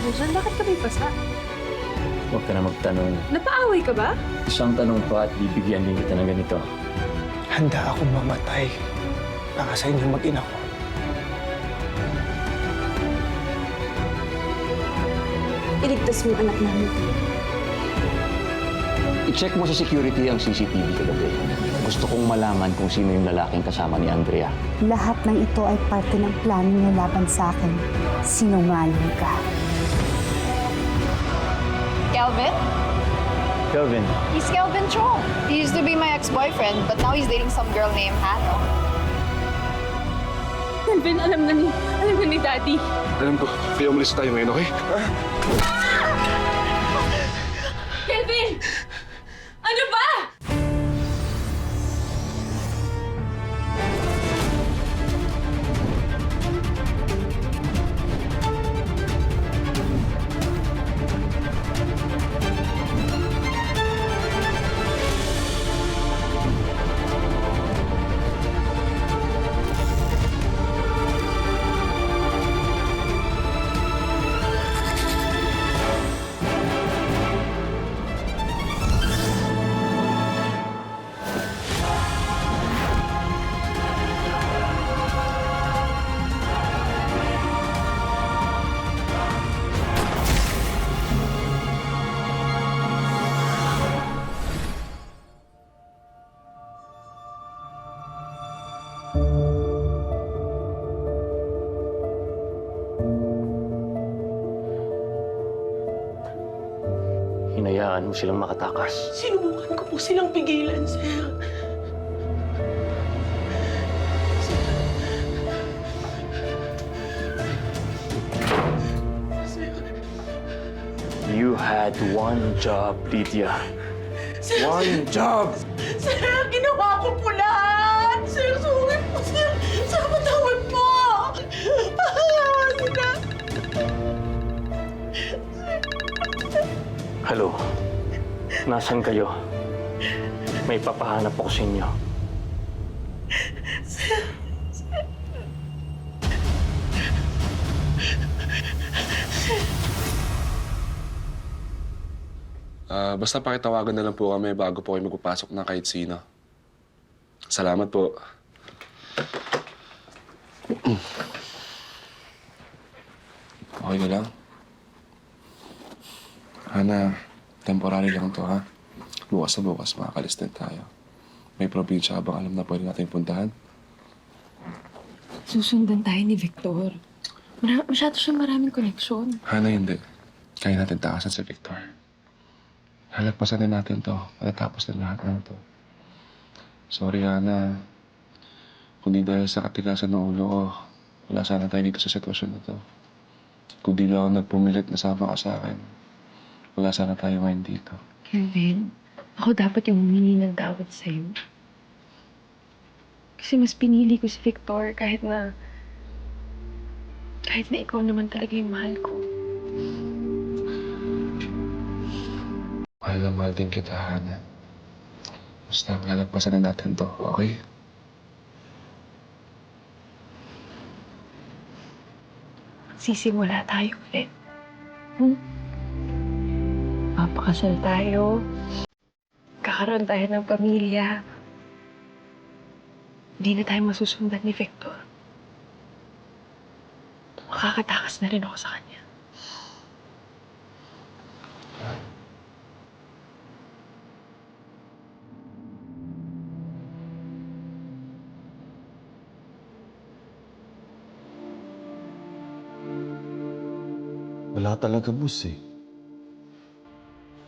nangyari dyan? Bakit ka may pasa? Huwag ka na magtanong. Napaaway ka ba? Isang tanong pa at bibigyan din kita ng ganito. Handa akong mamatay para sa inyong mag-ina ko. Iligtas mo ang anak namin. I-check mo sa security ang CCTV kagabi. Gusto kong malaman kung sino yung lalaking kasama ni Andrea. Lahat ng ito ay parte ng plano niya laban sa akin. Sinungaling ka. Kelvin? Kelvin, He's Kelvin Chong. He used to be my ex-boyfriend, but now he's dating some girl named Hannah. Kelvin, alam na ni Daddy. Alam ko, kaya umalis tayo ngayon, okay? Kelvin! Ano ba? hinayaan mo silang makatakas. Sinubukan ko po silang pigilan, sir. You had one job, Lydia. Sir, One job! Sir, ginawa ko po lahat! Sir, sorry po, sir! Sir, patawad po! Sir. Hello? Nasaan kayo? May papahanap ako sa inyo. Basta pakitawagan na lang po kami bago po kayo magpapasok ng kahit sino. Salamat po. Okay ka lang? Hana, temporary lang to, ha? Bukas na bukas, makakalis din tayo. May probinsya ka bang alam na pwede natin puntahan? Susundan tayo ni Victor. Masyado siya maraming koneksyon. Hana, hindi. Kaya natin takasan si Victor. Halagpasan din natin to. Matatapos din lahat ng to. Sorry, Hana. Kung di dahil sa katigasan ng ulo ko, wala sana tayo dito sa sitwasyon na to. Kung di lang ako nagpumilit na sama ka sa akin, wala sana tayo ngayon dito. Kelvin, ako dapat yung humingi ng tawad sa'yo. Kasi mas pinili ko si Victor kahit na ikaw naman talaga yung mahal ko. Mahal na mahal din kita, Hana. Basta malagpasan na natin to, okay? Sisimula tayo ulit. Papakasal tayo. Kakaroon tayo ng pamilya. Hindi na tayo masusundan ni Victor. Makakatakas na rin ako sa kanya. Wala talaga, boss eh.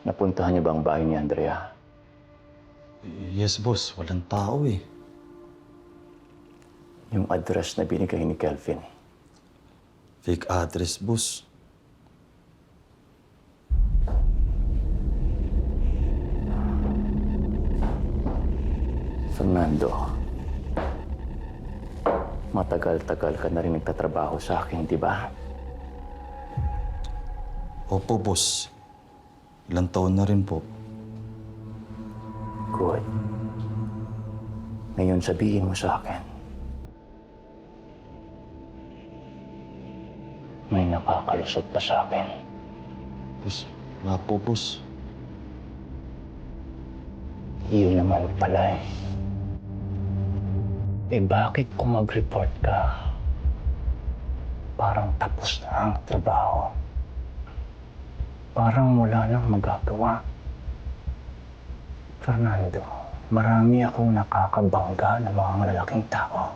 Napuntahan niyo ba ang bahay ni Andrea? Yes, boss. Walang tao eh. Yung address na binigay ni Kelvin. Fake address, boss. Fernando, matagal-tagal ka na rin nagtatrabaho sa akin, di ba? Opo, boss. Ilang taon na rin po. Good. Ngayon sabihin mo sa akin, may nakakalusot pa sa akin. Boss, nga po, boss. Yun naman pala eh. Eh bakit kung mag-report ka, parang tapos na ang trabaho? Parang wala nang magagawa. Fernando, marami akong nakakabangga ng mga malalaking tao.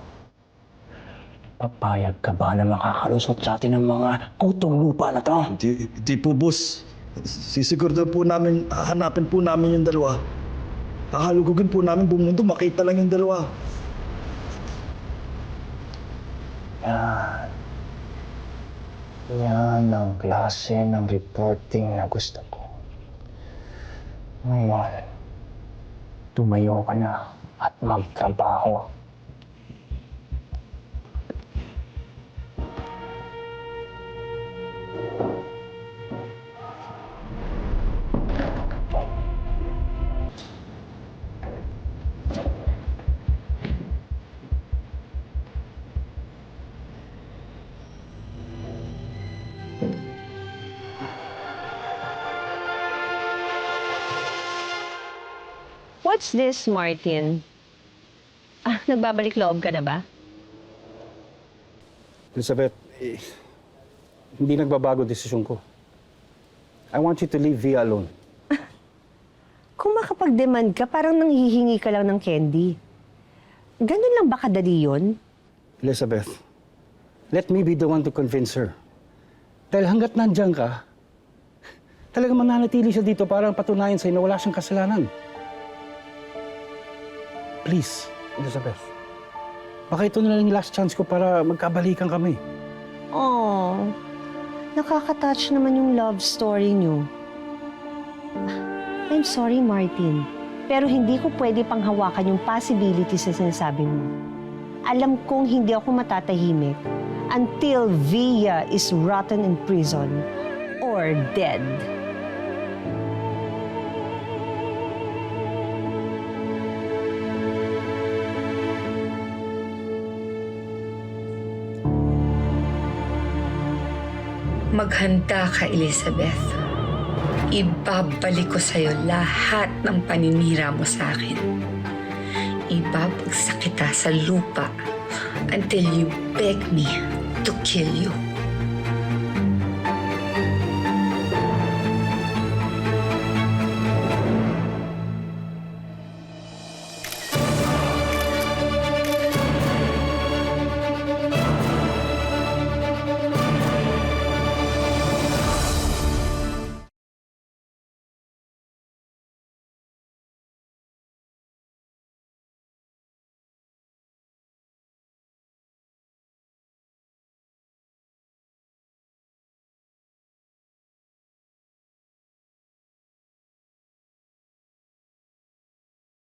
Papayag ka ba na makakalusot sa atin ng mga kutong lupa na to? Hindi po, boss. Sisigurdo po namin, hanapin po namin yung dalawa. Kakalugugin po namin buong mundo, makita lang yung dalawa. Yan. Yan ang klase ng reporting na gusto ko. Ngayon, tumayo ka na at magtrabaho. What's this, Martin? Nagbabalik loob ka na ba? Elizabeth, hindi nagbabago desisyon ko. I want you to leave Via alone. Kung makapag-demand ka, parang nanghihingi ka lang ng candy. Ganun lang ba kadali yun? Elizabeth, let me be the one to convince her. Dahil hanggat nandyan ka, talagang mananatili siya dito para patunayan sa'yo na wala siyang kasalanan. Please, Elizabeth. Baka ito na lang yung last chance ko para magkabalikan kami. Oh, nakaka-touch naman yung love story niyo. I'm sorry, Martin. Pero hindi ko pwede panghawakan yung possibility sa sinasabi mo. Alam kong hindi ako matatahimik until Via is rotten in prison or dead. Maghanda ka, Elizabeth. Ibabalik ko sa'yo lahat ng paninira mo sa akin. Ibabagsak kita sa lupa until you beg me to kill you.